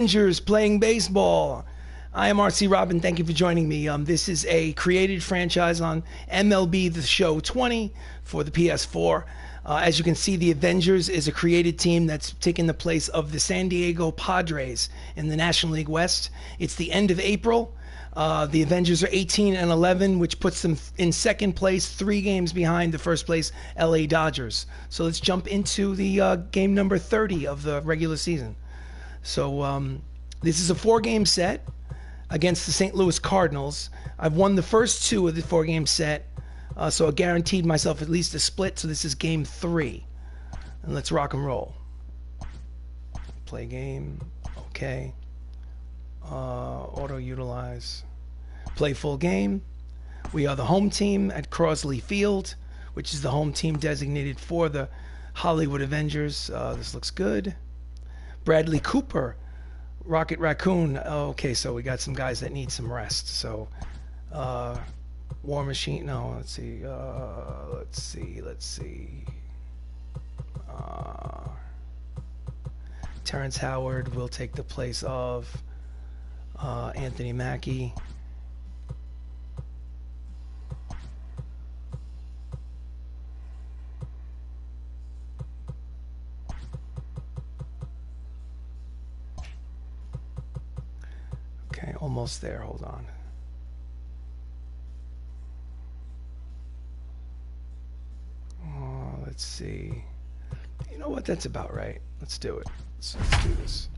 Avengers playing baseball. I am RC Robbin. Thank you for joining me. This is a created franchise on MLB The Show 20 for the PS4. As you can see, the Avengers is a created team that's taken the place of the San Diego Padres in the National League West. It's the end of April. The Avengers are 18-11, which puts them in second place, 3 games behind the first place LA Dodgers. So let's jump into the game number 30 of the regular season. So this is a 4-game set against the St. Louis Cardinals. I've won the first 2 of the 4-game set, so I guaranteed myself at least a split. So this is game 3, and let's rock and roll. Play game, okay. Auto utilize. Play full game. We are the home team at Crosley Field, which is the home team designated for the Hollywood Avengers. This looks good. Bradley Cooper, Rocket Raccoon. Okay, so we got some guys that need some rest. So, War Machine. No, let's see. Let's see. Terrence Howard will take the place of Anthony Mackie. Okay, almost there. Hold on. Let's see. You know what? That's about right. Let's do it. Let's do this.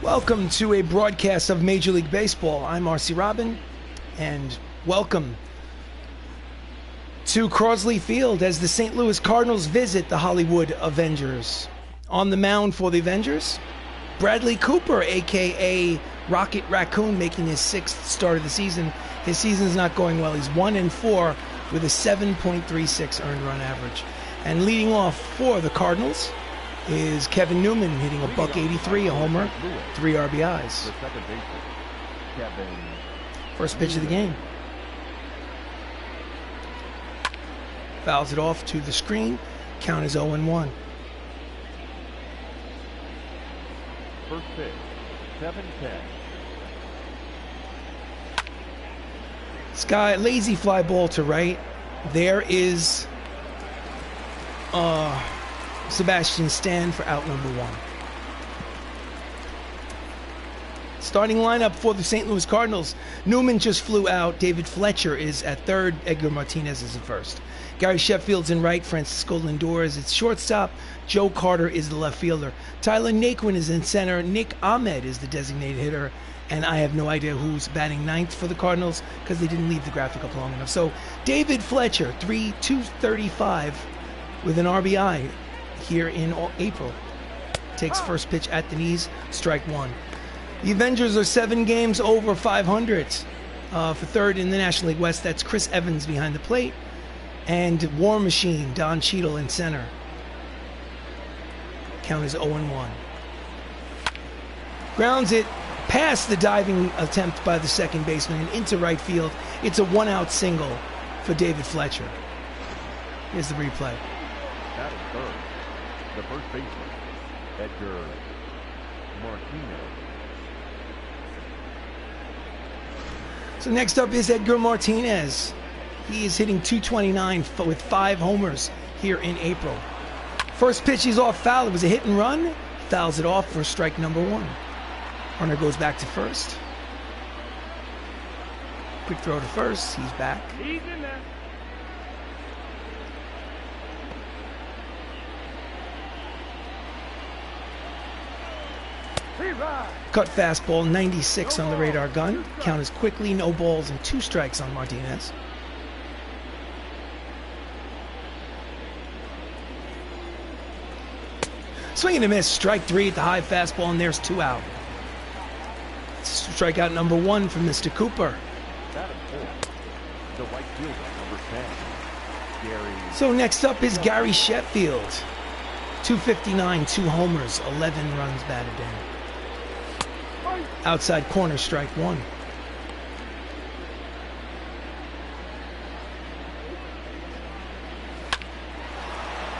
Welcome to a broadcast of Major League Baseball. I'm RC Robbin, and welcome to Crosley Field as the St. Louis Cardinals visit the Hollywood Avengers. On the mound for the Avengers, Bradley Cooper, a.k.a. Rocket Raccoon, making his 6th start of the season. His season's not going well. He's 1-4 with a 7.36 earned run average. And leading off for the Cardinals is Kevin Newman, hitting a .183, a homer, 3 RBIs. First pitch of the game. Fouls it off to the screen. Count is 0-1. First pitch, 7-10. Sky, lazy fly ball to right. There is Sebastian Stan for out number 1. Starting lineup for the St. Louis Cardinals. Newman just flew out. David Fletcher is at third. Edgar Martinez is at first. Gary Sheffield's in right. Francisco Lindor is at shortstop. Joe Carter is the left fielder. Tyler Naquin is in center. Nick Ahmed is the designated hitter. And I have no idea who's batting 9th for the Cardinals because they didn't leave the graphic up long enough. So David Fletcher, 235 with an RBI here in April. Takes first pitch at the knees, strike 1. The Avengers are 7 games over 500. For third in the National League West, that's Chris Evans behind the plate. And War Machine, Don Cheadle in center. Count is 0-1. Grounds it past the diving attempt by the second baseman and into right field. It's a 1-out single for David Fletcher. Here's the replay. That is third. The first baseman, Edgar Martinez. So next up is Edgar Martinez. He is hitting .229 with 5 homers here in April. First pitch, he's off foul. It was a hit and run. Fouls it off for strike number 1. Runner goes back to first. Quick throw to first. He's back. He's in there. Cut fastball, 96 on the radar gun. Count is quickly, no balls, and 2 strikes on Martinez. Swing and a miss, strike 3 at the high fastball, and there's 2 out. Strikeout number 1 from Mr. Cooper. That is 4. The right fielder, number 10. Gary. So next up is Gary Sheffield. 259, 2 homers, 11 runs batted in. Outside corner, strike one.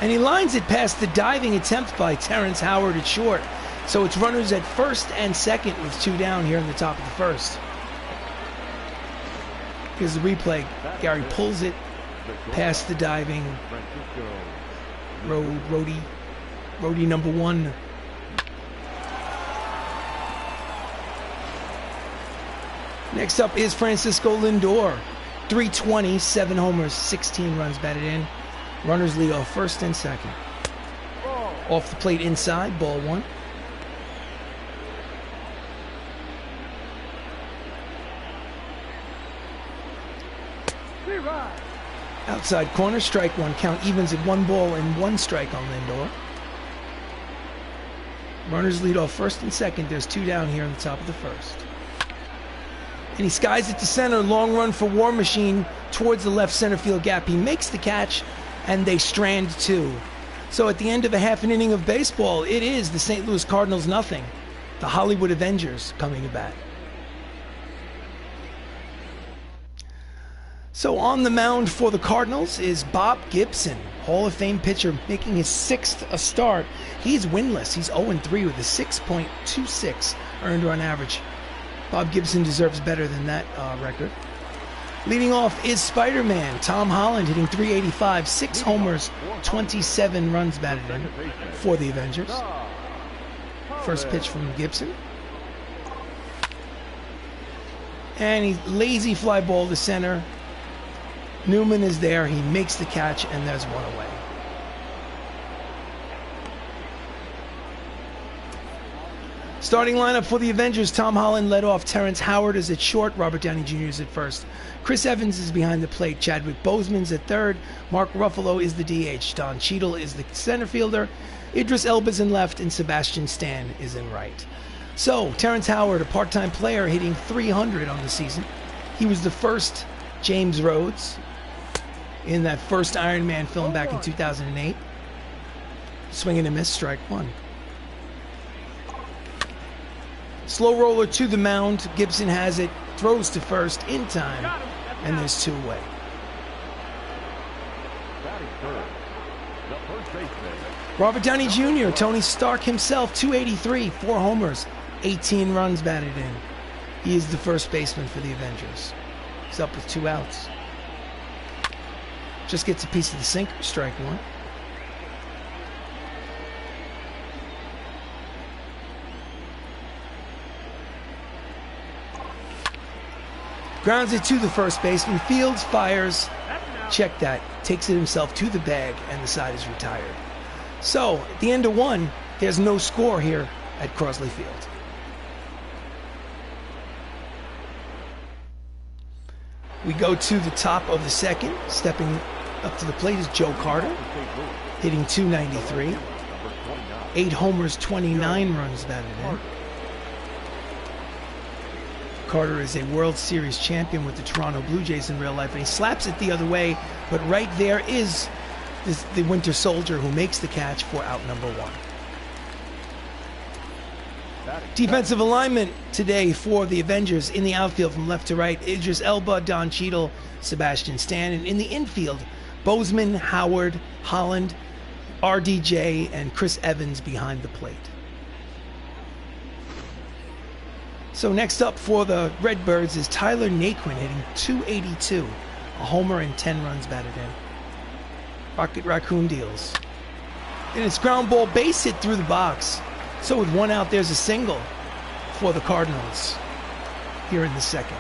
And he lines it past the diving attempt by Terrence Howard at short. So it's runners at first and second with 2 down here in the top of the first. Here's the replay. Gary pulls it past the diving Roady number 1. Next up is Francisco Lindor. 320, 7 homers, 16 runs batted in. Runners lead off first and second. Off the plate inside, ball 1. Outside corner, strike one. Count evens at 1 ball and 1 strike on Lindor. Runners lead off first and second. There's 2 down here in the top of the first. And he skies it to center. Long run for War Machine towards the left center field gap. He makes the catch, and they strand 2. So at the end of a half an inning of baseball, it is the St. Louis Cardinals nothing. The Hollywood Avengers coming to bat. So on the mound for the Cardinals is Bob Gibson, Hall of Fame pitcher, making his 6th start. He's winless. He's 0-3 with a 6.26 earned run average. Bob Gibson deserves better than that record. Leading off is Spider-Man, Tom Holland, hitting .385, 6 homers, 27 runs batted in for the Avengers. First pitch from Gibson. And he lazy fly ball to center. Newman is there. He makes the catch, and there's 1 away. Starting lineup for the Avengers, Tom Holland led off. Terrence Howard is at short. Robert Downey Jr. is at first. Chris Evans is behind the plate. Chadwick Boseman's at third. Mark Ruffalo is the DH. Don Cheadle is the center fielder. Idris Elba's in left, and Sebastian Stan is in right. So, Terrence Howard, a part-time player, hitting .300 on the season. He was the first James Rhodes in that first Iron Man film back in 2008. Swing and a miss, strike one. Slow roller to the mound. Gibson has it, throws to first in time, and there's 2 away. Robert Downey Jr., Tony Stark himself, 283, 4 homers, 18 runs batted in. He is the first baseman for the Avengers. He's up with 2 outs. Just gets a piece of the sinker, strike one. Grounds it to the first baseman. Fields fires. Check that. Takes it himself to the bag, and the side is retired. So, at the end of 1, there's no score here at Crosley Field. We go to the top of the second. Stepping up to the plate is Joe Carter, hitting .293. 8 homers, 29 runs batted in. Carter is a World Series champion with the Toronto Blue Jays in real life, and he slaps it the other way, but right there is the Winter Soldier who makes the catch for out number 1. Defensive alignment today for the Avengers in the outfield from left to right: Idris Elba, Don Cheadle, Sebastian Stan. And in the infield, Boseman, Howard, Holland, RDJ, and Chris Evans behind the plate. So next up for the Redbirds is Tyler Naquin, hitting .282, a homer and 10 runs batted in. Rocket Raccoon deals. And it's ground ball base hit through the box. So with 1 out, there's a single for the Cardinals here in the second.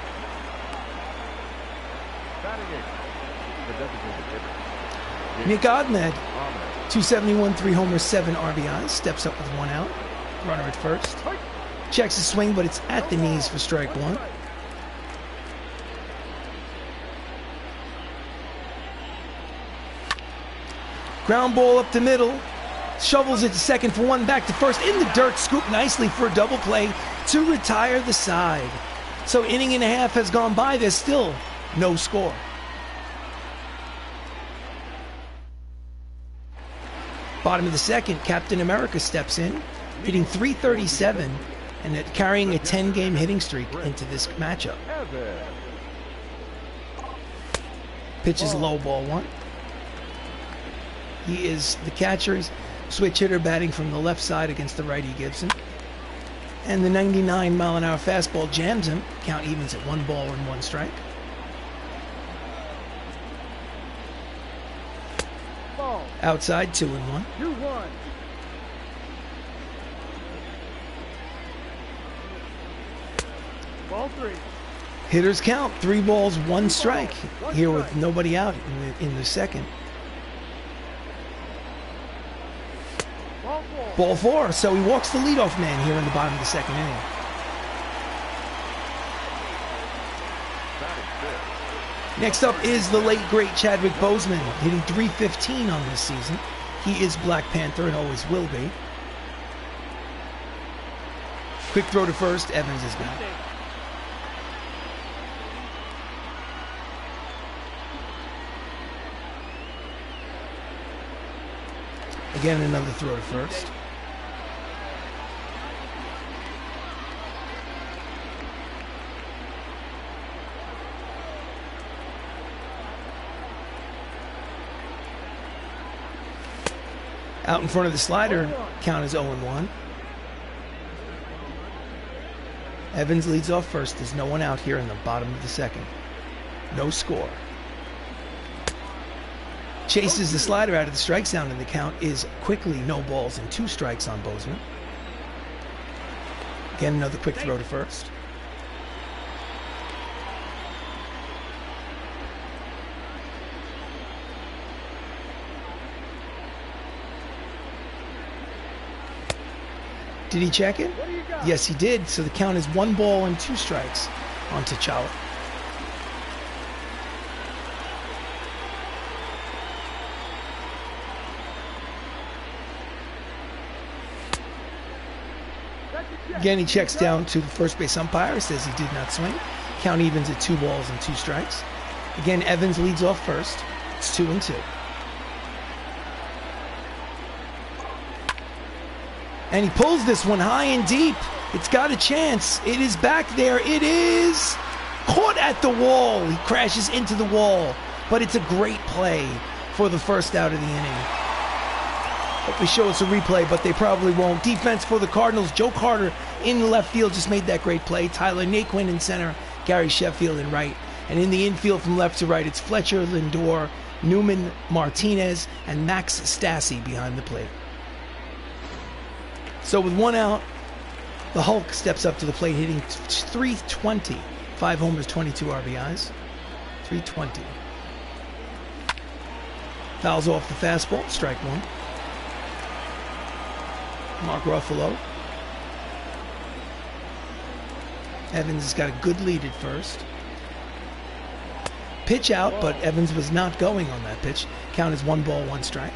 Nick Ahmed, 271, 3 homers, 7 RBIs, steps up with 1 out. Runner at first. Checks the swing, but it's at the knees for strike one. Ground ball up the middle. Shovels it to second for 1, back to first. In the dirt, scooped nicely for a double play to retire the side. So inning and a half has gone by. There's still no score. Bottom of the second, Captain America steps in, hitting 337 and carrying a 10-game hitting streak into this matchup. Pitch is low, ball one. He is the catcher. He's switch hitter batting from the left side against the righty Gibson. And the 99-mile-an-hour fastball jams him. Count evens at 1 ball and 1 strike. Outside, 2-1. 2-1. Ball 3. Hitters count 3 balls, 1 strike. Here with nobody out in the second. Ball 4. So he walks the leadoff man here in the bottom of the second inning. Next up is the late, great Chadwick Boseman, hitting 315 on this season. He is Black Panther and always will be. Quick throw to first. Evans is gone. Again, another throw to first. Out in front of the slider, count is 0-1. Evans leads off first. There's no one out here in the bottom of the second. No score. Chases the slider out of the strike zone, and the count is quickly no balls and 2 strikes on Boseman. Again, another quick throw to first. Did he check it? Yes, he did. So the count is 1 ball and 2 strikes on T'Challa. Again, he checks down to the first base umpire, says he did not swing. Count evens at 2 balls and 2 strikes. Again, Evans leads off first. It's 2-2. And he pulls this one high and deep. It's got a chance. It is back there. It is caught at the wall. He crashes into the wall. But it's a great play for the first out of the inning. Hope they show us a replay, but they probably won't. Defense for the Cardinals. Joe Carter in the left field just made that great play. Tyler Naquin in center. Gary Sheffield in right. And in the infield from left to right, it's Fletcher, Lindor, Newman Martinez, and Max Stassi behind the plate. So with 1 out, the Hulk steps up to the plate, hitting 320. 5 homers, 22 RBIs. 320. Fouls off the fastball, strike 1. Mark Ruffalo. Evans has got a good lead at first. Pitch out, but Evans was not going on that pitch. Count is 1 ball, 1 strike.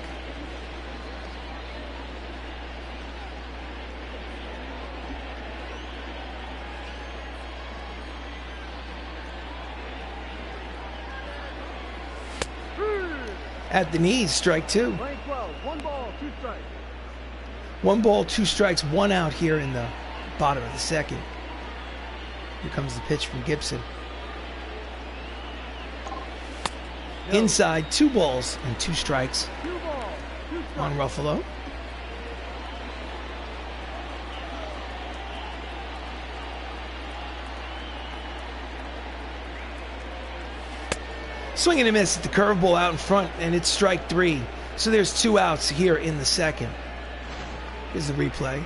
At the knees, strike 2. 1 ball, 2 strikes. 1 ball, 2 strikes, 1 out here in the bottom of the second. Here comes the pitch from Gibson. Inside, 2 balls and 2 strikes on Ruffalo. Swing and a miss at the curveball out in front, and it's strike 3. So there's 2 outs here in the second. Here's the replay.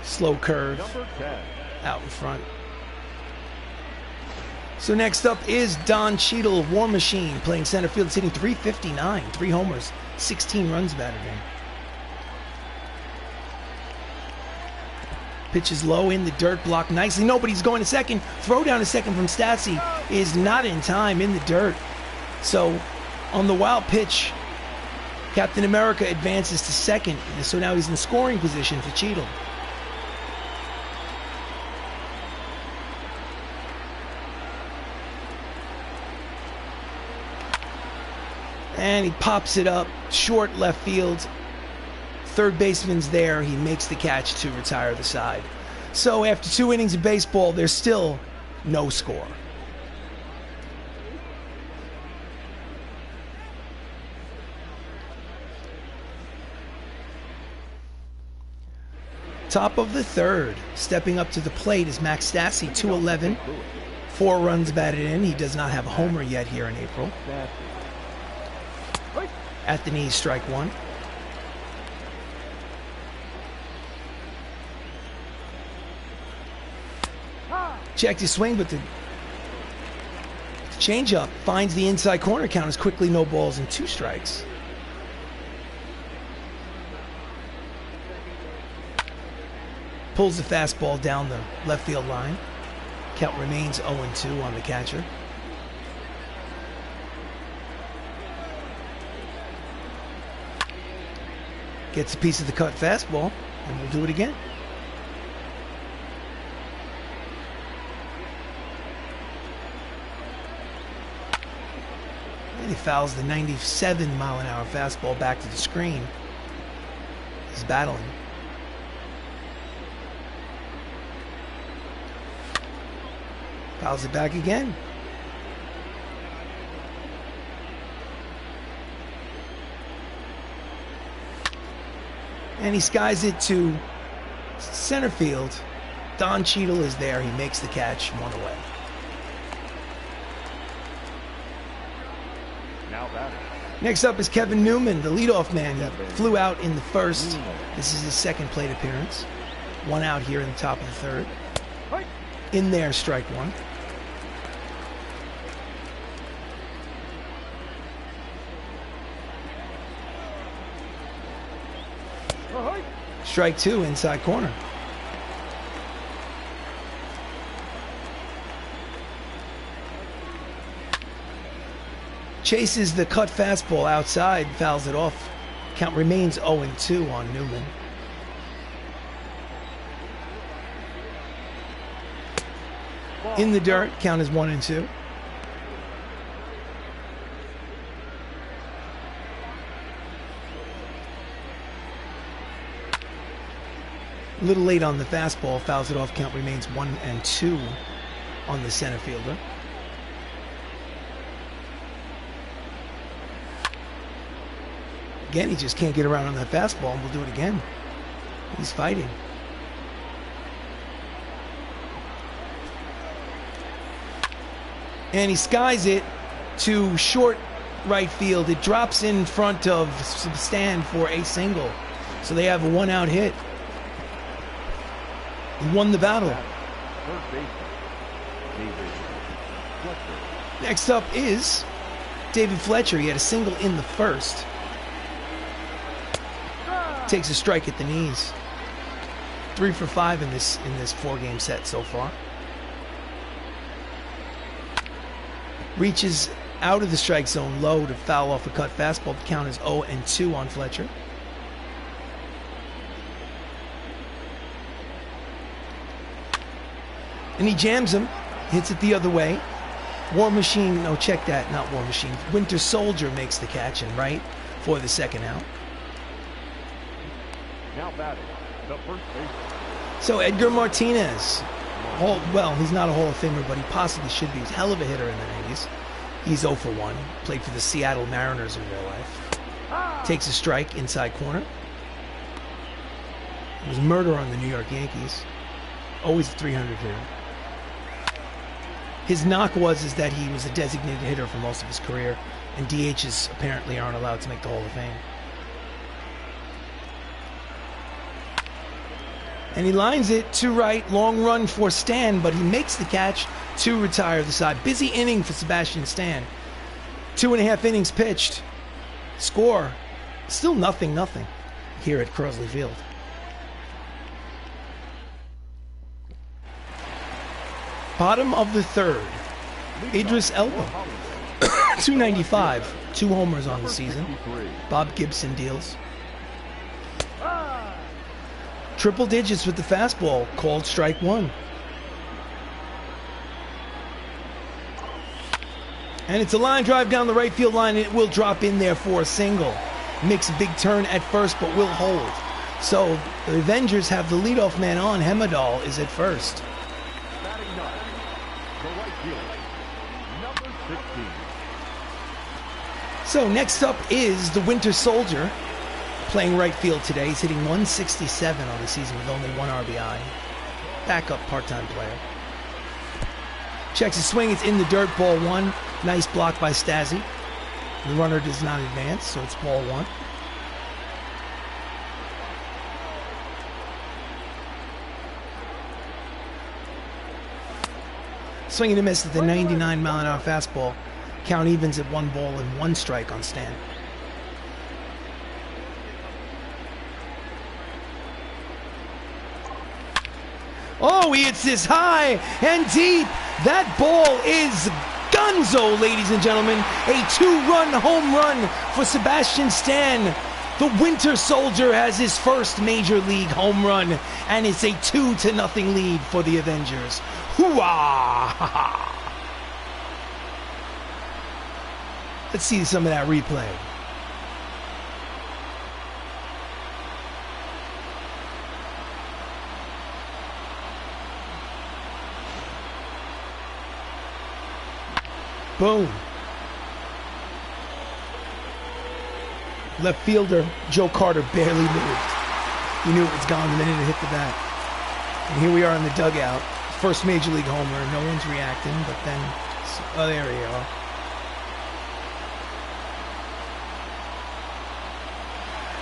Slow curve out in front. So next up is Don Cheadle, War Machine, playing center field. He's hitting 359, 3 homers, 16 runs batted in. Pitch is low in the dirt, blocked nicely. Nobody's going to second. Throw down to second from Stassi is not in time, in the dirt. So on the wild pitch, Captain America advances to second. So now he's in scoring position for Cheadle. And he pops it up, short left field. Third baseman's there. He makes the catch to retire the side. So after 2 innings of baseball, there's still no score. Top of the third. Stepping up to the plate is Max Stassi, 211. 4 runs batted in. He does not have a homer yet here in April. At the knees, strike 1. Checked his swing, but the changeup finds the inside corner. Count is quickly no balls and 2 strikes. Pulls the fastball down the left field line. Count remains 0-2 on the catcher. Gets a piece of the cut fastball, and we'll do it again. And he fouls the 97-mile-an-hour fastball back to the screen. He's battling. Fouls it back again. And he skies it to center field. Don Cheadle is there. He makes the catch, 1 away. Next up is Kevin Newman, the leadoff man. He flew out in the first. This is his second plate appearance. 1 out here in the top of the third. In there, strike 1. Strike 2, inside corner. Chases the cut fastball outside, fouls it off. Count remains 0-2 on Newman. In the dirt, count is 1-2. A little late on the fastball, fouls it off, count remains 1-2 on the center fielder. Again, he just can't get around on that fastball, and we'll do it again. He's fighting. And he skies it to short right field. It drops in front of Stan for a single. So they have a 1-out hit. He won the battle. Next up is David Fletcher. He had a single in the first. Takes a strike at the knees. 3 for 5 in this 4-game set so far. Reaches out of the strike zone low to foul off a cut fastball. The count is 0-2 on Fletcher. And he jams him, hits it the other way. War Machine, no, check that, not War Machine. Winter Soldier makes the catch and right for the 2nd out. Now batting, the first baseman. So Edgar Martinez, well, he's not a Hall of Famer, but he possibly should be. He's a hell of a hitter in the 90s. He's 0 for 1. Played for the Seattle Mariners in real life. Takes a strike inside corner. It was murder on the New York Yankees. Always a 300 hitter. His knock is that he was a designated hitter for most of his career, and DHs apparently aren't allowed to make the Hall of Fame. And he lines it to right, long run for Stan, but he makes the catch to retire the side. Busy inning for Sebastian Stan. 2.5 innings pitched. Score, still 0-0 here at Crosley Field. Bottom of the third, Idris Elba, 295, 2 homers on the season. Bob Gibson deals. Triple digits with the fastball, called strike 1. And it's a line drive down the right field line, and it will drop in there for a single. Makes a big turn at first, but will hold. So the Avengers have the leadoff man on. Hemedal is at first. Batting ninth, the right fielder, number 16. So next up is the Winter Soldier, playing right field today. He's hitting 167 on the season with only 1 RBI. Backup part-time player. Checks his swing. It's in the dirt. Ball 1. Nice block by Stasi. The runner does not advance, so it's ball 1. Swing and a miss at the 99-mile-an-hour fastball. Count evens at 1 ball and 1 strike on Stan. Oh, he hits this high and deep. That ball is gonzo, ladies and gentlemen. A 2-run home run for Sebastian Stan. The Winter Soldier has his first major league home run, and it's a 2-0 lead for the Avengers. Hoo-ah! Let's see some of that replay. Boom. Left fielder Joe Carter barely moved. He knew it was gone the minute it hit the bat. And here we are in the dugout. First major league homer. No one's reacting, but then, oh, there we go.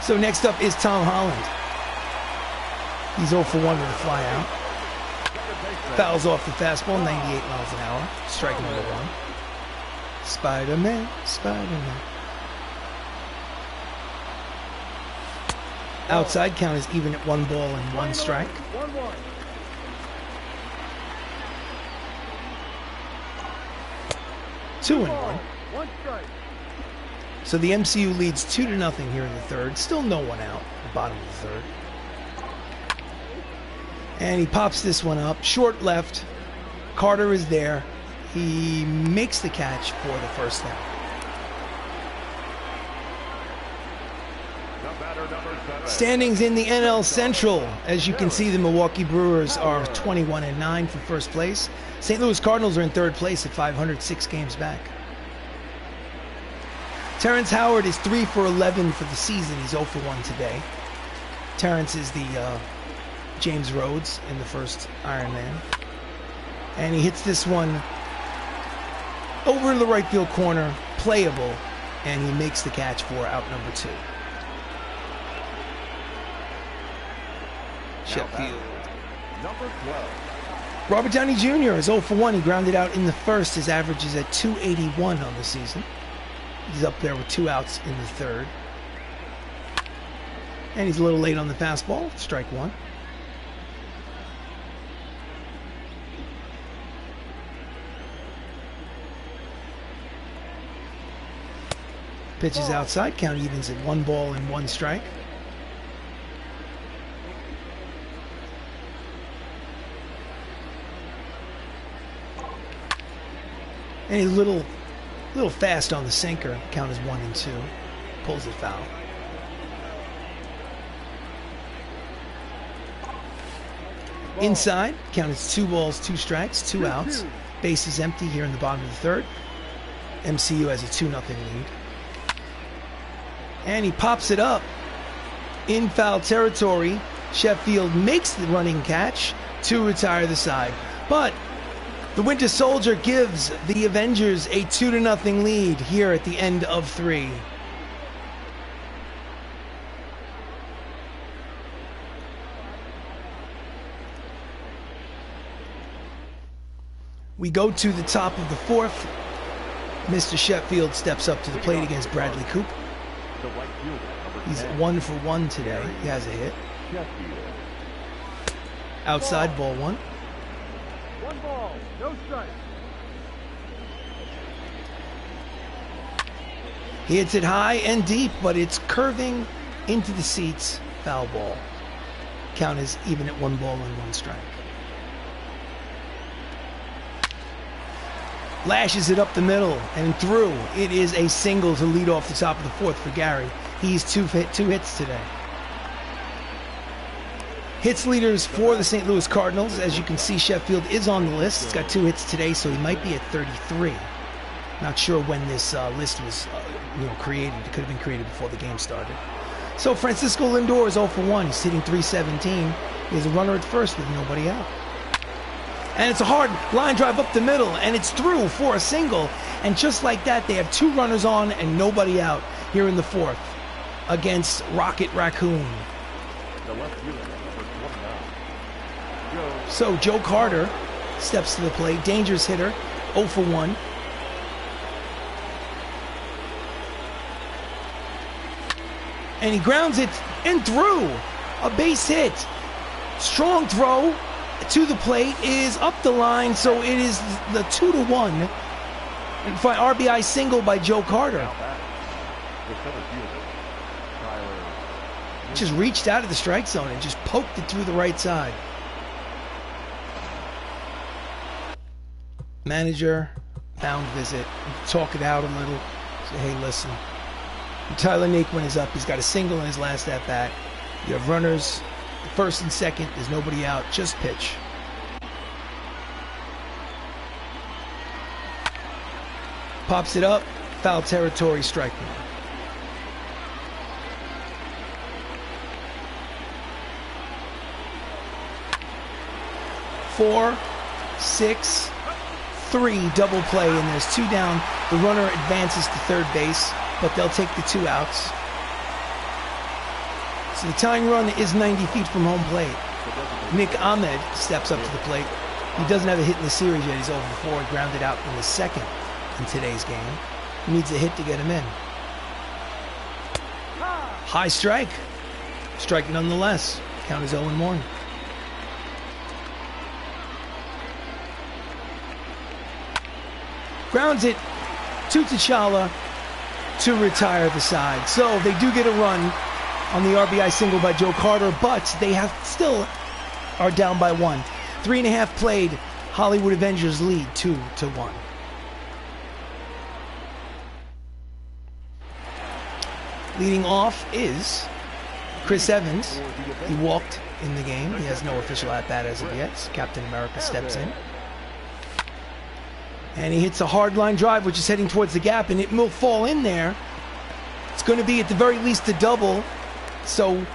So next up is Tom Holland. He's 0 for 1 with a fly out. Fouls off the fastball, 98 miles an hour. Strike number 1. Spider-Man, Spider-Man. Outside count is even at 1 ball and 1 strike. 1-1. Two and 1. 1 strike. So the MCU leads 2-0 here in the third. Still no one out at the bottom of the third. And he pops this one up. Short left. Carter is there. He makes the catch for the first down. The batter, number 7. Standings in the NL Central. As you can see, the Milwaukee Brewers are 21-9 for first place. St. Louis Cardinals are in third place at 506 games back. Terrence Howard is 3 for 11 for the season. He's 0 for 1 today. Terrence is the James Rhodes in the first Iron Man. And he hits this one over to the right field corner, playable, and he makes the catch for out number 2. Sheffield. Number 12. Robert Downey Jr. is 0 for 1. He grounded out in the first. His average is at 281 on the season. He's up there with 2 outs in the third. And he's a little late on the fastball. Strike 1. Pitches outside. Count evens at 1 ball and 1 strike. And he's a little fast on the sinker. Count is 1 and 2. Pulls it foul. Inside. Count is 2 balls, 2 strikes, 2 outs. Base is empty here in the bottom of the third. MCU has a 2-0 lead. And he pops it up in foul territory. Sheffield makes the running catch to retire the side. But the Winter Soldier gives the Avengers a 2-0 lead here at the end of 3. We go to the top of the 4th. Mr. Sheffield steps up to the plate against Bradley Cooper. The right fielder, number He's 10. 1 for 1 today. He has a hit. Sheffield. Outside, ball 1. 1 ball, no strike. He hits it high and deep, but it's curving into the seats. Foul ball. Count is even at 1 ball and 1 strike. Lashes it up the middle and through. It is a single to lead off the top of the fourth for Gary. He's two hits today. Hits leaders for the St. Louis Cardinals. As you can see, Sheffield is on the list. He's got 2 hits today, so he might be at 33. Not sure when this list was created. It could have been created before the game started. So Francisco Lindor is 0 for 1. He's hitting .317. He has a runner at first with nobody out. And it's a hard line drive up the middle, and it's through for a single. And just like that, they have 2 runners on and nobody out here in the fourth against Rocket Raccoon. The left fielder, number 29. So Joe Carter steps to the plate. Dangerous hitter, 0 for 1. And he grounds it and through. A base hit. Strong throw to the plate is up the line, so it is the 2-1. And RBI single by Joe Carter. Just reached out of the strike zone and just poked it through the right side. Manager, mound visit, talk it out a little. Say, hey, listen. Tyler Naquin is up. He's got a single in his last at-bat. You have runners, first and second. There's nobody out. Just pitch. Pops it up. Foul territory, strike one. Four, 6, 3, double play, and there's 2 down. The runner advances to third base, but they'll take the 2 outs. So the tying run is 90 feet from home plate. Nick Ahmed steps up to the plate. He doesn't have a hit in the series yet. He's 0 for 4. He grounded out in the second in today's game. He needs a hit to get him in. High strike. Strike nonetheless. Count is 0-1. Grounds it to T'Challa to retire the side. So they do get a run on the RBI single by Joe Carter, but they still are down by 1. 3.5 played. Hollywood Avengers lead 2-1. Leading off is Chris Evans. He walked in the game. He has no official at-bat as of yet. So Captain America steps in. And he hits a hard line drive, which is heading towards the gap, and it will fall in there. It's going to be at the very least a double, so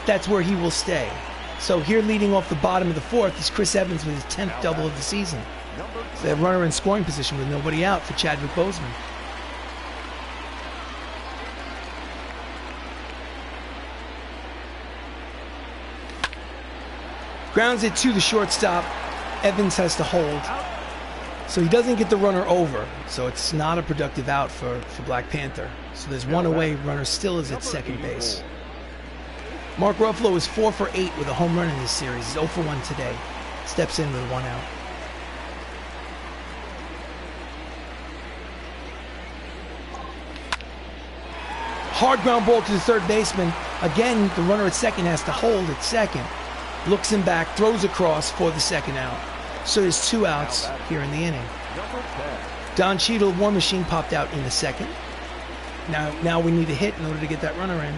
that's where he will stay. So here leading off the bottom of the fourth is Chris Evans with his 10th double of the season. So they have runner in scoring position with nobody out for Chadwick Boseman. Grounds it to the shortstop. Evans has to hold. So he doesn't get the runner over. So it's not a productive out for Black Panther. So there's 1 away. Runner still is at second base. Mark Ruffalo is 4 for 8 with a home run in this series. He's 0 for 1 today. Steps in with 1 out. Hard ground ball to the third baseman. Again, the runner at second has to hold at second. Looks him back, throws across for the second out. So there's 2 outs here in the inning. Don Cheadle, War Machine, popped out in the second. Now we need a hit in order to get that runner in.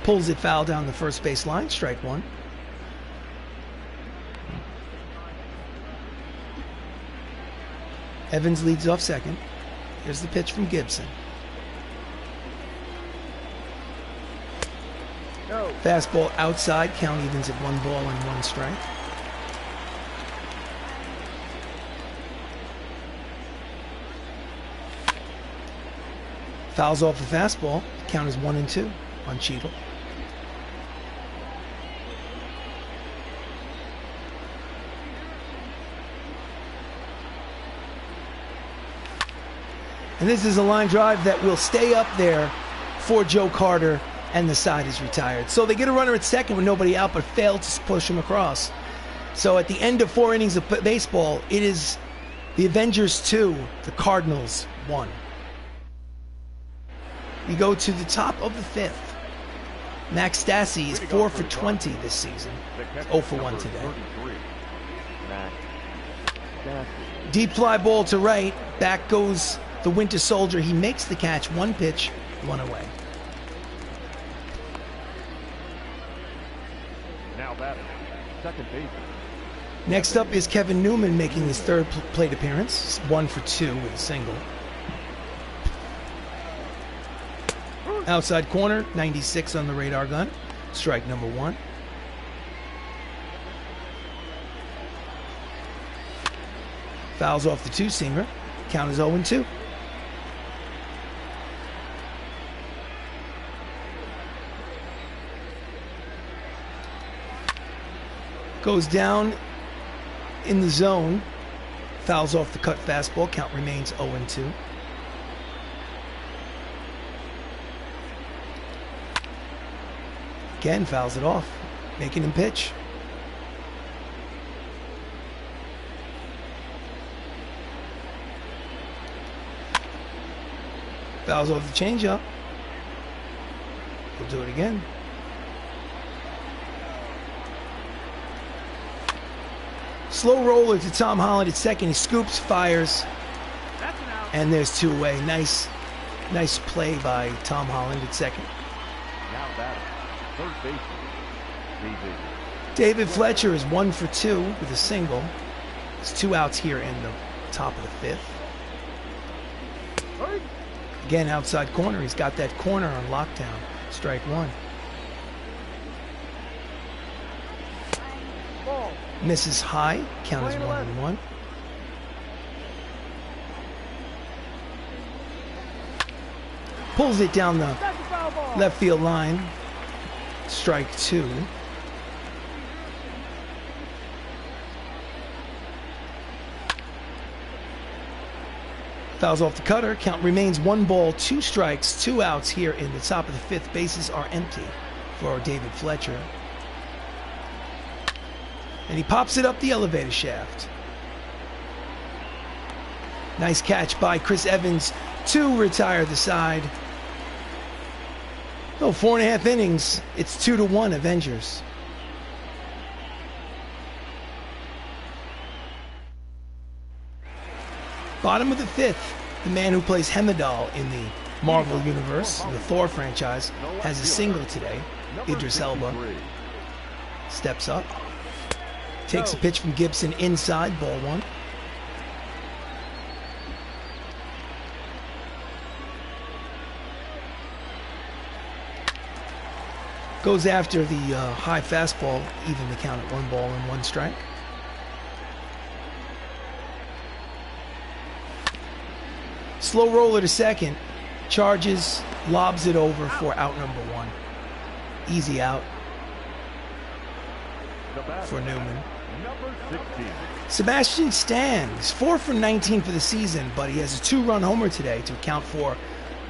Pulls it foul down the first base line, strike 1. Evans leads off second. Here's the pitch from Gibson. Fastball outside, count evens at 1 ball and 1 strike. Fouls off the fastball, count is 1-2 on Cheadle. And this is a line drive that will stay up there for Joe Carter, and the side is retired. So they get a runner at second with nobody out, but fail to push him across. So at the end of 4 innings of baseball, it is the Avengers 2, the Cardinals 1. We go to the top of the 5th. Max Stassi is 4 for 20 this season. 0 for 1 today. Deep fly ball to right. Back goes the Winter Soldier. He makes the catch. 1 pitch, 1 away. Now batting, second base. Next up is Kevin Newman making his 3rd plate appearance. 1 for 2 with a single. Outside corner, 96 on the radar gun. Strike number 1. Fouls off the 2-seamer. Count is 0-2. Goes down in the zone. Fouls off the cut fastball. Count remains 0-2. Again, fouls it off, making him pitch. Fouls off the changeup. He'll do it again. Slow roller to Tom Holland at second. He scoops, fires, and there's 2 away. Nice play by Tom Holland at second. Now batting, third baseman, David Fletcher is 1 for 2 with a single. There's 2 outs here in the top of the 5th. Again, outside corner. He's got that corner on lockdown. Strike 1. Misses high. Count is 1-1. Pulls it down the left field line. Strike 2. Fouls off the cutter. Count remains 1 ball, 2 strikes, 2 outs here in the top of the 5th. Bases are empty for David Fletcher. And he pops it up the elevator shaft. Nice catch by Chris Evans to retire the side. Oh, 4.5 innings. It's 2-1 Avengers. Bottom of the 5th, the man who plays Heimdall in the Marvel Universe, the Thor franchise, has a single today. Idris Elba steps up. Takes a pitch from Gibson inside, ball 1. Goes after the high fastball, even the count at 1 ball and 1 strike. Slow roller to second. Charges, lobs it over for out number 1. Easy out for Newman. Sebastian Stan is 4 for 19 for the season, but he has a 2-run homer today to account for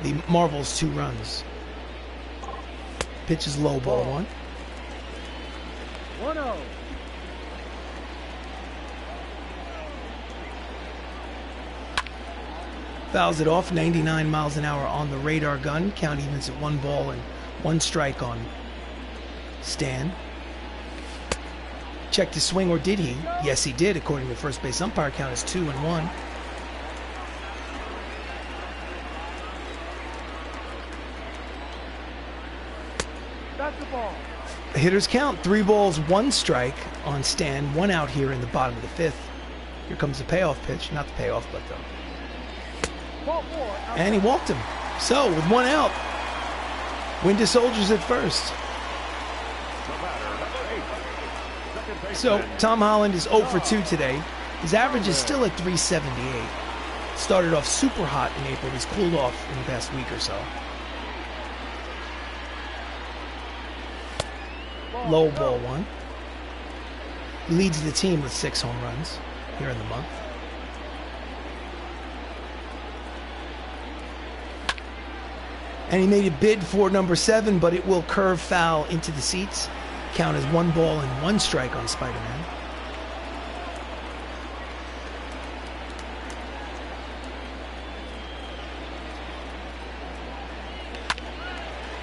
the Marvel's 2 runs. Pitch is low, ball 1. 1-0. Fouls it off, 99 miles an hour on the radar gun. Count evens at 1 ball and 1 strike on Stan. Checked his swing, or did he? Yes, he did, according to the first base umpire. Count is 2-1. That's the ball. Hitters count, 3 balls, 1 strike on Stan. 1 out here in the bottom of the 5th. Here comes the payoff pitch. Not the payoff, but the... And he walked him. So, with 1 out, Winter Soldiers at first. So, Tom Holland is 0 for 2 today. His average is still at 378. Started off super hot in April. He's cooled off in the past week or so. Low ball 1. Leads the team with 6 home runs here in the month. And he made a bid for number 7, but it will curve foul into the seats. Count as 1 ball and 1 strike on Spider-Man.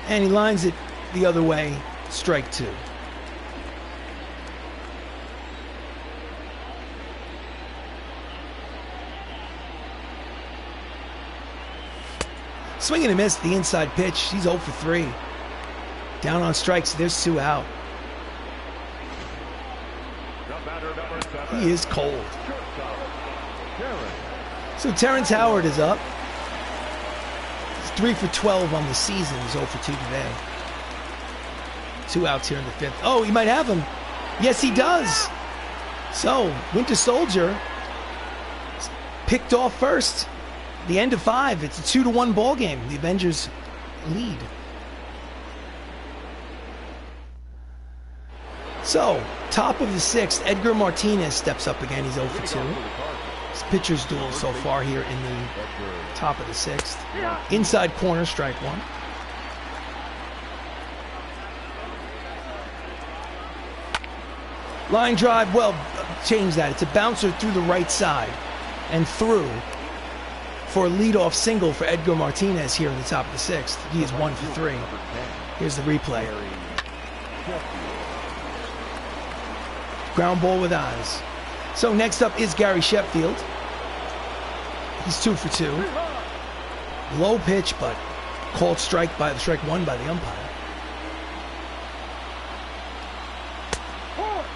And he lines it the other way, strike 2. Swing and a miss, the inside pitch. He's 0 for 3. Down on strikes, there's 2 out. He is cold. So Terrence Howard is up. He's 3 for 12 on the season. He's 0 for 2 today. 2 outs here in the 5th. Oh, he might have him. Yes, he does. So Winter Soldier picked off first. The end of 5. It's a 2-1 ball game. The Avengers lead. So, top of the 6th, Edgar Martinez steps up again. He's 0 for 2. It's pitcher's duel so far here in the top of the 6th. Inside corner, strike 1. Line drive, well, change that. It's a bouncer through the right side and through for a leadoff single for Edgar Martinez here in the top of the 6th. He is 1 for 3. Here's the replay. Ground ball with eyes. So next up is Gary Sheffield. He's 2 for 2. Low pitch, but called strike 1 by the umpire.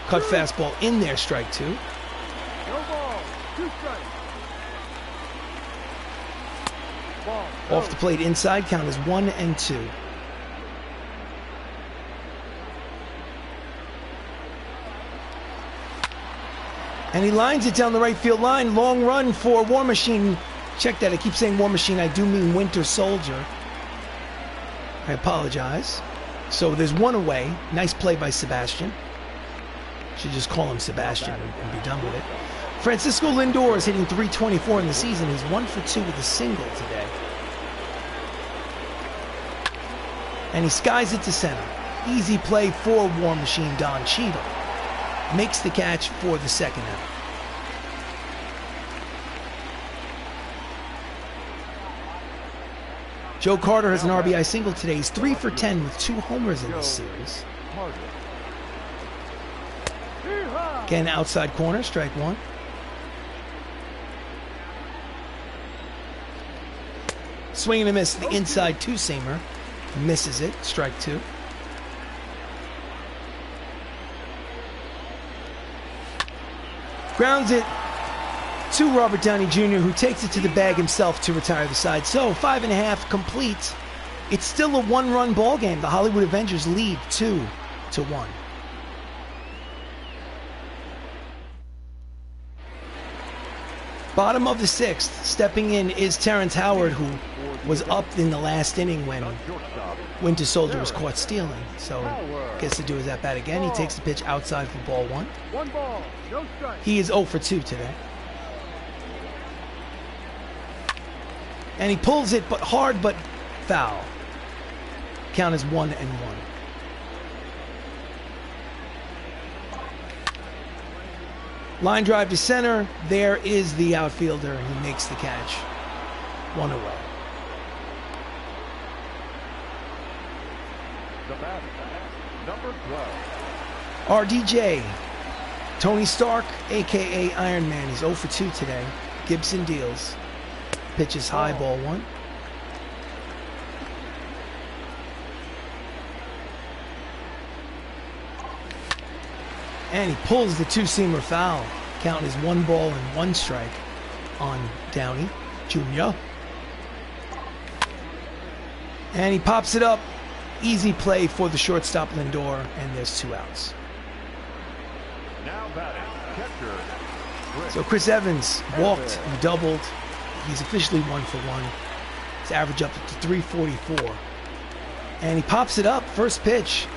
Cut fastball in there, strike 2. No ball, 2 strikes. Ball. Off the plate inside, count is 1 and 2. And he lines it down the right field line. Long run for War Machine. Check that. I keep saying War Machine. I do mean Winter Soldier. I apologize. So there's 1 away. Nice play by Sebastian. Should just call him Sebastian and be done with it. Francisco Lindor is hitting .324 in the season. He's 1 for 2 with a single today. And he skies it to center. Easy play for War Machine Don Cheadle. Makes the catch for the 2nd out. Joe Carter has an RBI single today. He's 3 for 10 with 2 homers in this series. Again, outside corner, strike 1. Swing and a miss, the inside 2-seamer. Misses it, strike 2. Grounds it to Robert Downey Jr., who takes it to the bag himself to retire the side. So 5.5 complete. It's still a 1-run ball game. The Hollywood Avengers lead 2-1. Bottom of the 6th, stepping in is Terrence Howard, who was up in the last inning when Winter Soldier was caught stealing. So gets to do his at-bat again. He takes the pitch outside for ball 1. 1 ball, no strike. He is 0 for 2 today. And he pulls it but hard but foul. Count is 1 and 1. Line drive to center. There is the outfielder, and he makes the catch. 1 away. The batter, number 12. RDJ. Tony Stark, a.k.a. Iron Man. He's 0 for 2 today. Gibson deals. Pitches high, ball 1. And he pulls the 2-seamer foul. Count is 1 ball and 1 strike on Downey Jr. And he pops it up. Easy play for the shortstop Lindor, and there's 2 outs. Now batting, catcher. So Chris Evans walked and doubled. He's officially 1 for 1. His average up to 344. And he pops it up. First pitch.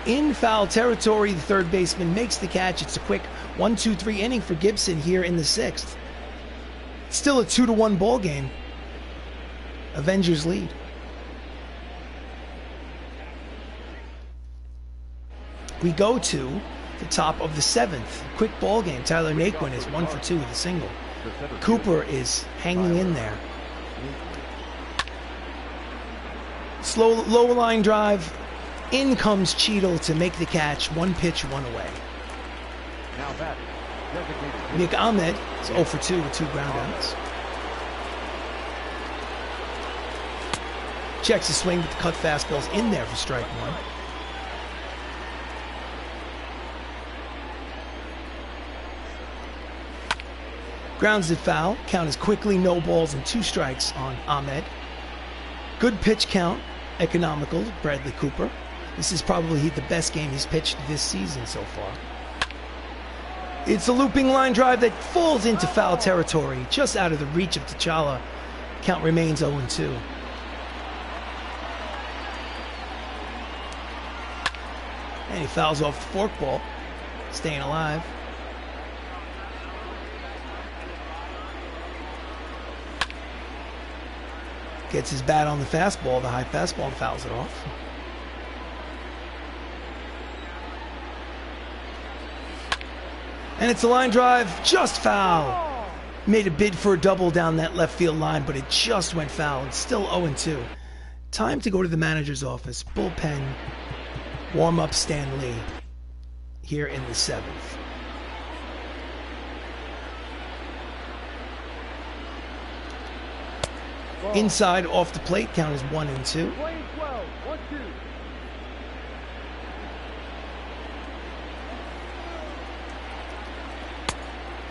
In foul territory, the third baseman makes the catch. It's a quick 1-2-3 inning for Gibson here in the 6th. It's still a 2-1 ball game. Avengers lead. We go to the top of the 7th. Quick ball game. Tyler Naquin is 1 for 2 with a single. Cooper is hanging in there. Slow, low line drive In comes Cheadle to make the catch. One pitch, one away. Now that designated Nick Ahmed is 0 for 2 with 2 groundouts. Checks the swing, but the cut fastball's in there for strike one. Grounds it foul. Count is quickly no balls and 2 strikes on Ahmed. Good pitch count. Economical. Bradley Cooper. This is probably the best game he's pitched this season so far. It's a looping line drive that falls into foul territory, just out of the reach of T'Challa. Count remains 0-2. And he fouls off the forkball, staying alive. Gets his bat on the fastball, the high fastball, and fouls it off. And it's a line drive, just foul. Made a bid for a double down that left field line, but it just went foul. It's still 0-2. Time to go to the manager's office. Bullpen, warm up Stan Lee here in the 7th. Inside, off the plate, count is 1-2. Playing 12, 1-2.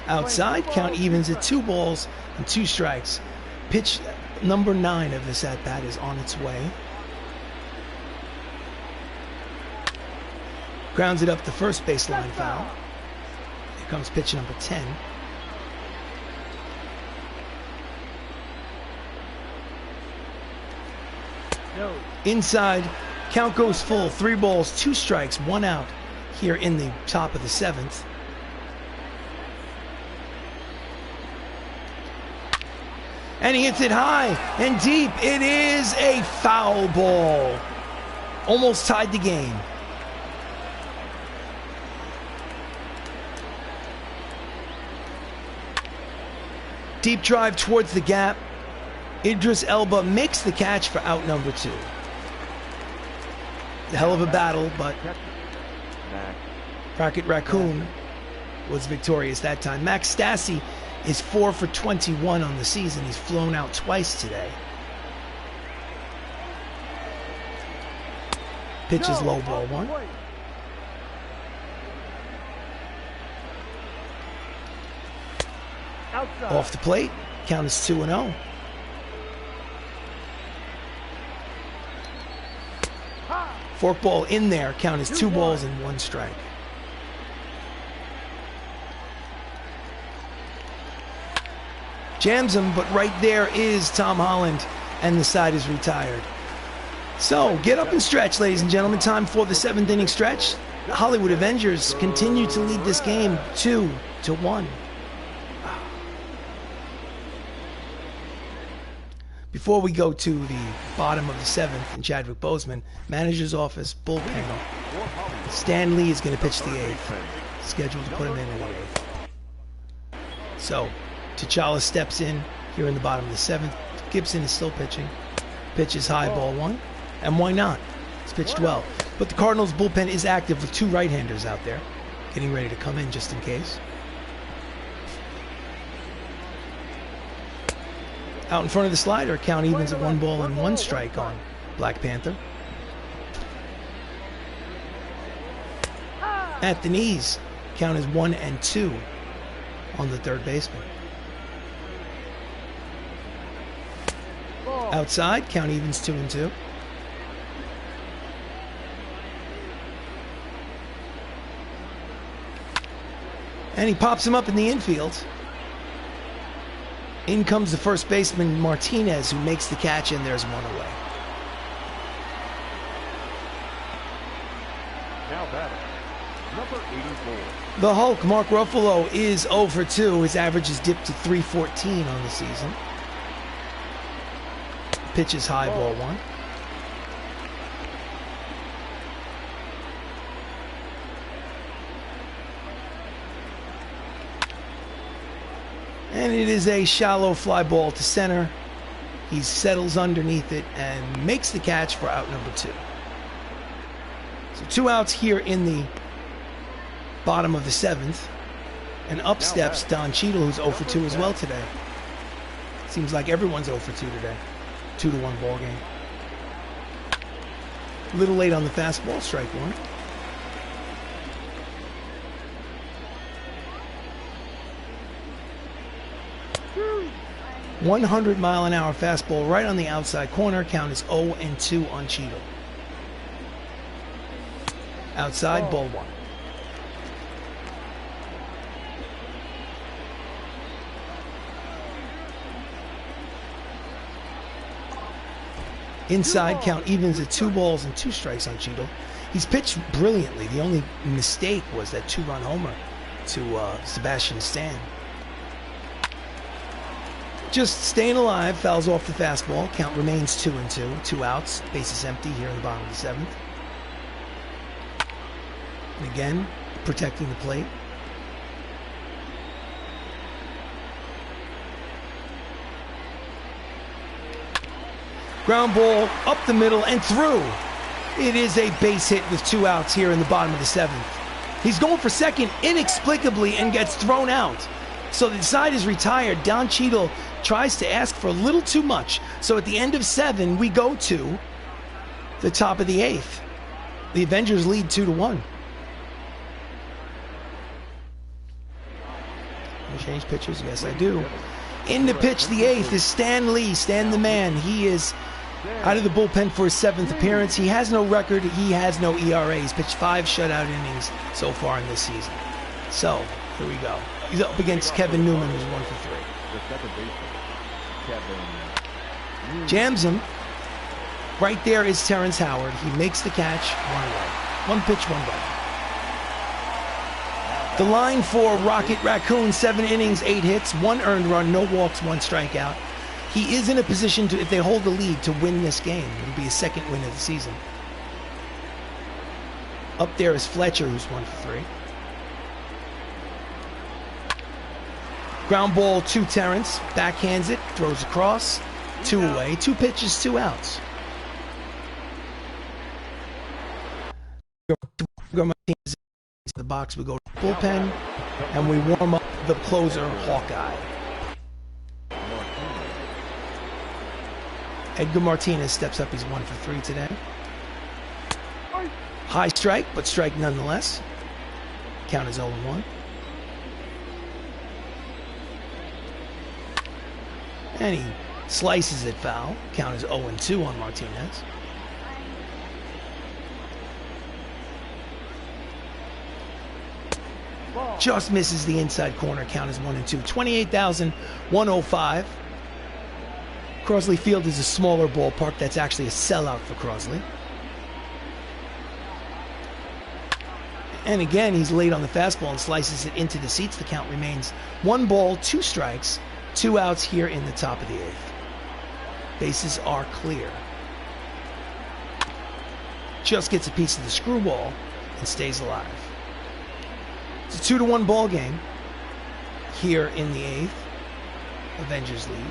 Outside, count evens at 2 balls and 2 strikes. Pitch number 9 of this at-bat is on its way. Grounds it up the first baseline foul. Here comes pitch number 10. No. Inside, count goes full. 3 balls, 2 strikes, 1 out here in the top of the 7th. And he hits it high and deep. It is a foul ball. Almost tied the game. Deep drive towards the gap. Idris Elba makes the catch for out number 2. A hell of a battle, but Rocket Raccoon was victorious that time. Max Stassi is 4 for 21 on the season. He's flown out twice today. Pitch is low ball 1. Outside. Off the plate, count is 2-0. Forkball in there, count is 2 balls and 1 strike. Jams him, but right there is Tom Holland, and the side is retired. So, get up and stretch, ladies and gentlemen. Time for the 7th inning stretch. The Hollywood Avengers continue to lead this game 2-1. Before we go to the bottom of the 7th and Chadwick Boseman, manager's office, bullpen. Stan Lee is going to pitch the 8th. Scheduled to put him in the 8th. So, T'Challa steps in here in the bottom of the 7th. Gibson is still pitching. Pitch is high, ball 1. And why not? It's pitched well. But the Cardinals bullpen is active with 2 right-handers out there, getting ready to come in just in case. Out in front of the slider, count evens at 1 ball and 1 strike on Black Panther. At the knees, count is 1-2 on the 3rd baseman. Outside, count evens 2-2. And he pops him up in the infield. In comes the first baseman, Martinez, who makes the catch, and there's 1 away. Now batting, number 84. The Hulk, Mark Ruffalo, is 0 for 2. His average is dipped to .314 on the season. Pitch is high, ball 1. And it is a shallow fly ball to center. He settles underneath it and makes the catch for out number 2. So 2 outs here in the bottom of the 7th. And up steps Don Cheadle, who's 0 for 2 as well today. Seems like everyone's 0 for 2 today. 2-1 ball game. A little late on the fastball, strike one. .100-mile-an-hour fastball right on the outside corner. Count is 0-2 on Cheadle. Outside, ball one. Inside, count evens at 2 balls and 2 strikes on Cheadle. He's pitched brilliantly. The only mistake was that 2-run homer to Sebastian Stan. Just staying alive, fouls off the fastball. Count remains 2-2. 2 outs, bases empty here in the bottom of the 7th. And again, protecting the plate. Ground ball up the middle and through. It is a base hit with 2 outs here in the bottom of the 7th. He's going for second inexplicably and gets thrown out. So the side is retired. Don Cheadle tries to ask for a little too much. So at the end of 7, we go to the top of the 8th. The Avengers lead 2-1. Change pitchers? Yes, I do. In the pitch, the 8th is Stan Lee, Stan the Man. He is out of the bullpen for his 7th appearance. He has no record. He has no ERA. He's pitched 5 shutout innings so far in this season. So, here we go. He's up against Kevin Newman, who's 1 for 3. Jams him. Right there is Terrence Howard. He makes the catch. 1 away. 1 pitch, 1 ball. The line for Rocket Raccoon, 7 innings, 8 hits, 1 earned run, no walks, 1 strikeout. He is in a position to, if they hold the lead, to win this game. It'll be his 2nd win of the season. Up there is Fletcher, who's 1 for 3. Ground ball to Terrence, backhands it, throws across, 2 away, 2 pitches, 2 outs. To the box, we go to the bullpen, and we warm up the closer, Hawkeye. Edgar Martinez steps up. He's 1 for 3 today. High strike, but strike nonetheless. Count is 0-1. And he slices it foul. Count is 0-2 on Martinez. Just misses the inside corner. Count is 1-2. 28,105. Crosley Field is a smaller ballpark. That's actually a sellout for Crosley. And again, he's late on the fastball and slices it into the seats. The count remains 1 ball, 2 strikes, 2 outs here in the top of the 8th. Bases are clear. Just gets a piece of the screwball and stays alive. It's a 2-1 ball game here in the 8th. Avengers lead.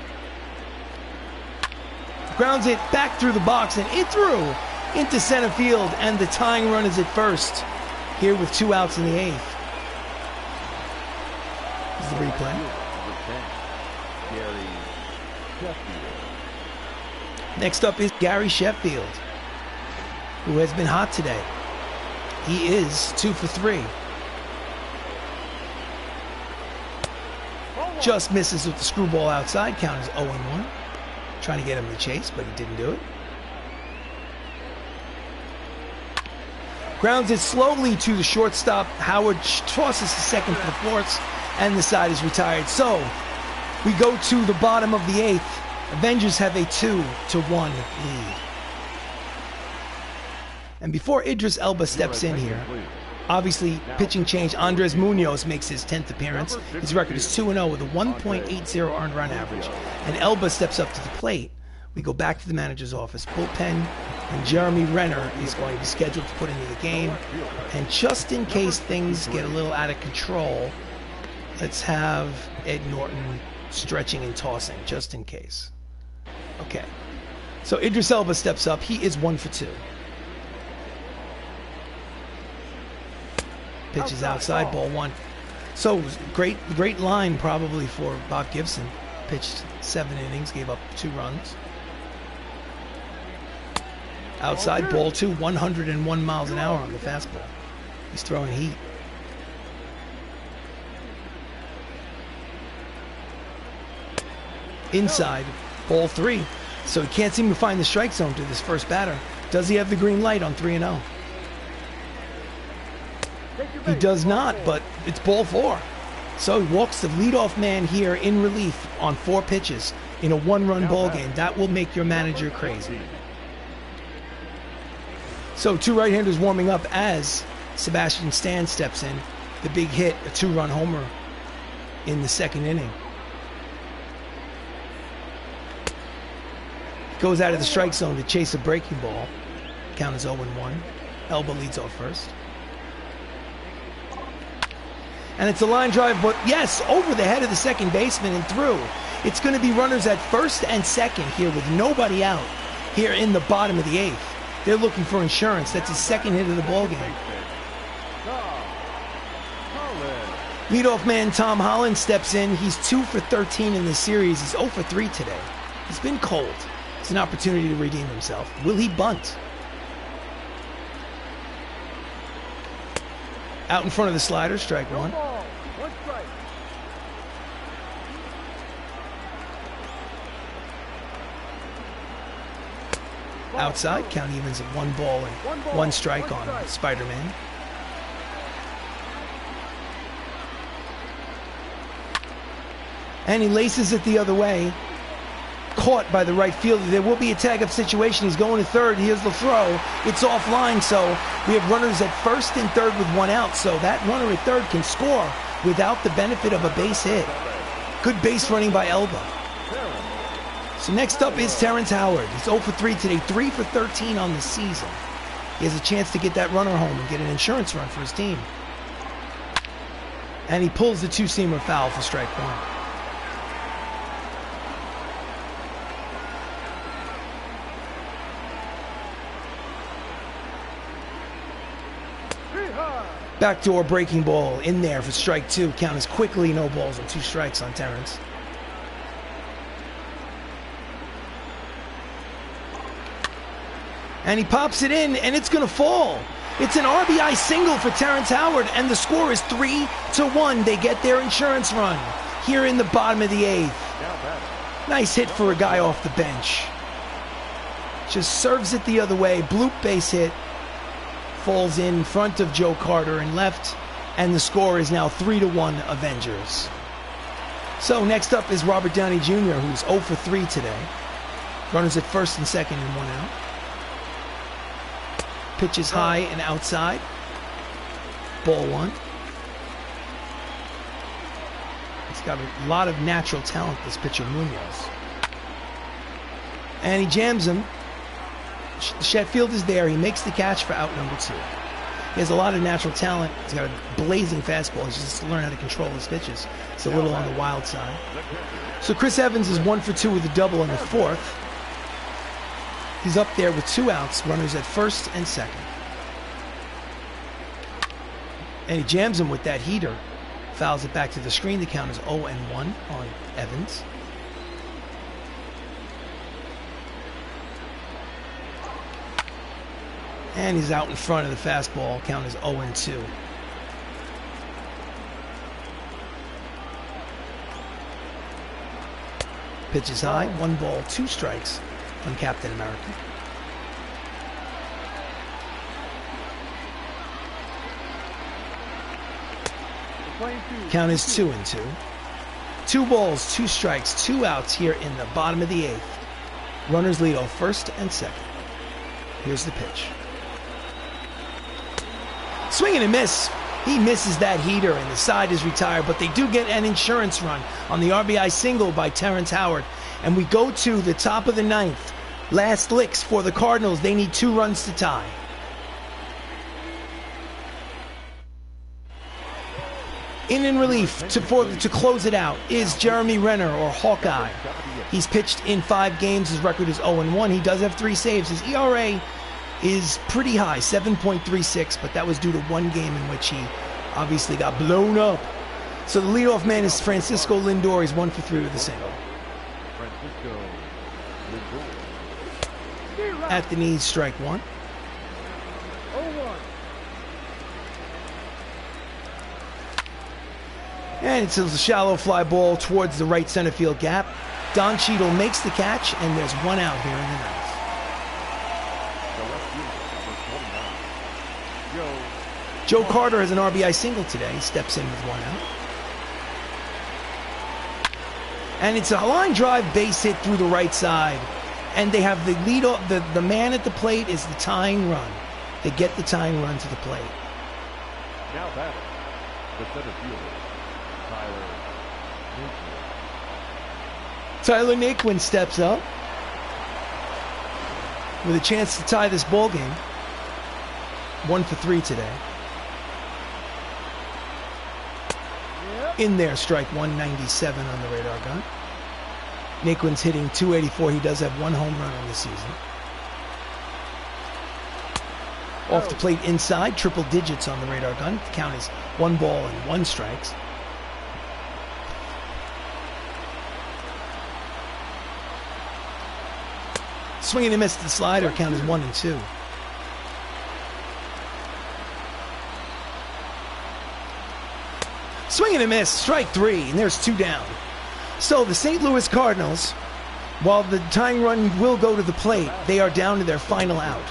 Grounds it back through the box and it through into center field, and the tying run is at first here with 2 outs in the 8th. This is the replay. Next up is Gary Sheffield, who has been hot today. He is 2 for 3. Just misses with the screwball outside. Count is 0-1. Trying to get him to chase, but he didn't do it. Grounds it slowly to the shortstop. Howard tosses the second for the fourth, and the side is retired. So we go to the bottom of the 8th. Avengers have a 2-1 lead. And before Idris Elba steps in here, obviously, pitching change. Andres Munoz makes his 10th appearance. His record is 2-0 with a 1.80 earned run average. And Elba steps up to the plate. We go back to the manager's office. Bullpen, and Jeremy Renner is going to be scheduled to put into the game. And just in case things get a little out of control, let's have Ed Norton stretching and tossing, just in case. Okay. So Idris Elba steps up. He is 1 for 2. Pitch is outside, ball 1. So great line probably for Bob Gibson. Pitched 7 innings, gave up 2 runs. Outside, ball 2, 101 miles an hour on the fastball. He's throwing heat. Inside, ball 3. So he can't seem to find the strike zone to this first batter. Does he have the green light on 3-0? He does not, but it's ball 4. So he walks the leadoff man here in relief on 4 pitches in a 1-run ball game. That will make your manager crazy. So 2 right-handers warming up as Sebastian Stan steps in. The big hit, a 2-run homer in the 2nd inning. Goes out of the strike zone to chase a breaking ball. Count is 0-1. Elba leads off first. And it's a line drive, but yes, over the head of the second baseman and through. It's going to be runners at first and second here with nobody out here in the bottom of the 8th. They're looking for insurance. That's his 2nd hit of the ball game. Leadoff man Tom Holland steps in. He's 2 for 13 in this series. He's 0 for 3 today. He's been cold. It's an opportunity to redeem himself. Will he bunt? Out in front of the slider, strike 1. 1 strike. Outside, count evens at 1 ball and 1 strike on Spider-Man. And he laces it the other way. Caught by the right fielder. There will be a tag-up situation. He's going to third. Here's the throw. It's offline, so we have runners at first and third with 1 out. So that runner at third can score without the benefit of a base hit. Good base running by Elba. So next up is Terrence Howard. He's 0 for 3 today, 3 for 13 on the season. He has a chance to get that runner home and get an insurance run for his team. And he pulls the 2-seamer foul for strike 1. Backdoor breaking ball in there for strike 2. Count is quickly no balls and 2 strikes on Terrence. And he pops it in, and it's going to fall. It's an RBI single for Terrence Howard, and the score is 3-1. They get their insurance run here in the bottom of the 8th. Nice hit for a guy off the bench. Just serves it the other way. Bloop base hit. Falls in front of Joe Carter in left, and the score is now 3-1 Avengers. So next up is Robert Downey Jr., who's 0 for 3 today. Runners at first and second and 1 out. Pitches high and outside. Ball 1. He's got a lot of natural talent, this pitcher Munoz. And he jams him. Sheffield is there. He makes the catch for out number 2. He has a lot of natural talent. He's got a blazing fastball. He's just learned how to control his pitches. It's a little on the wild side. So Chris Evans is 1 for 2 with a double in the 4th. He's up there with 2 outs, runners at first and second. And he jams him with that heater. Fouls it back to the screen. The count is 0-1 on Evans. And he's out in front of the fastball. Count is 0-2. Pitch is high. 1 ball, 2 strikes on Captain America. Count is 2-2. 2 balls, 2 strikes, 2 outs here in the bottom of the 8th. Runners lead off first and second. Here's the pitch. Swing and a miss. He misses that heater and the side is retired, but they do get an insurance run on the RBI single by Terrence Howard. And we go to the top of the 9th. Last licks for the Cardinals. They need 2 runs to tie. In relief to close it out is Jeremy Renner, or Hawkeye. He's pitched in 5 games. His record is 0-1. He does have 3 saves. His ERA is pretty high, 7.36, but that was due to 1 game in which he obviously got blown up. So the leadoff man is Francisco Lindor. He's 1 for 3 with a single. Francisco Lindor. At the knees, strike 1. 0-1. And it's a shallow fly ball towards the right center field gap. Don Cheadle makes the catch, and there's 1 out here in the ninth. The left fielder, number 29. Joe Carter has an RBI single today. He steps in with 1 out. And it's a line drive base hit through the right side. And they have the lead off, the man at the plate is the tying run. They get the tying run to the plate. Now batting, the center fielder, Tyler Naquin steps up with a chance to tie this ball game. 1 for 3 today. In there, strike 197 on the radar gun. Naquin's hitting 284. He does have 1 home run on the season. Off the plate inside, triple digits on the radar gun. The count is 1 ball and 1 strikes. Swing and a miss to the slider. Count is 1 and 2. Swing and a miss. Strike 3. And there's 2 down. So the St. Louis Cardinals, while the tying run will go to the plate, they are down to their final out.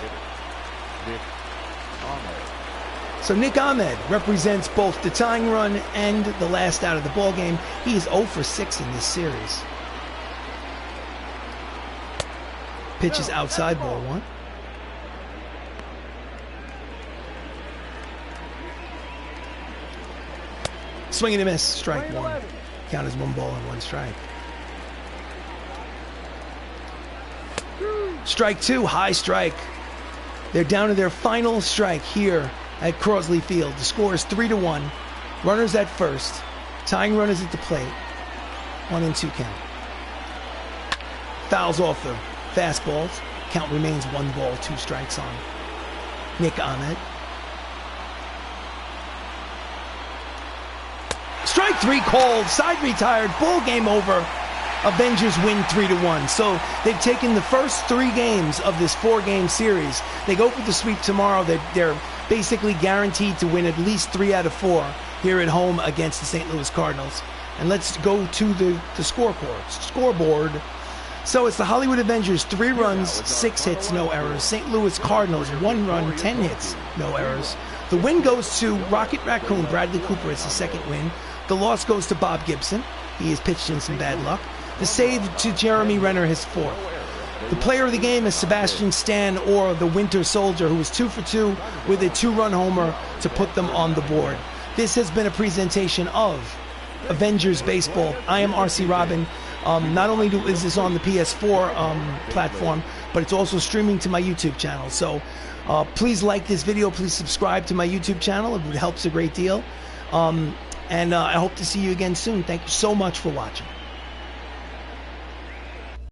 So Nick Ahmed represents both the tying run and the last out of the ball game. He is 0 for 6 in this series. Pitch is outside, ball 1. Swing and a miss, strike 1. Count is 1 ball and 1 strike. Strike 2, high strike. They're down to their final strike here at Crosley Field. The score is 3-1. Runners at first. Tying runners at the plate. 1 and 2 count. Fouls off the fastballs. Count remains 1 ball, 2 strikes on Nick Ahmed. Strike 3 called. Side retired. Ball game over. Avengers win 3-1. So they've taken the first 3 games of this 4-game series. They go for the sweep tomorrow. They're basically guaranteed to win at least 3 out of 4 here at home against the St. Louis Cardinals. And let's go to the scoreboard. So it's the Hollywood Avengers, 3 runs, 6 hits, no errors. St. Louis Cardinals, 1 run, 10 hits, no errors. The win goes to Rocket Raccoon. Bradley Cooper. It's the 2nd win. The loss goes to Bob Gibson. He has pitched in some bad luck. The save to Jeremy Renner, his 4th. The player of the game is Sebastian Stan, or the Winter Soldier, who was 2 for 2 with a 2-run homer to put them on the board. This has been a presentation of Avengers Baseball. I am RC Robbin. Not only is this on the PS4 platform, but it's also streaming to my YouTube channel. So please like this video. Please subscribe to my YouTube channel. It helps a great deal. And I hope to see you again soon. Thank you so much for watching.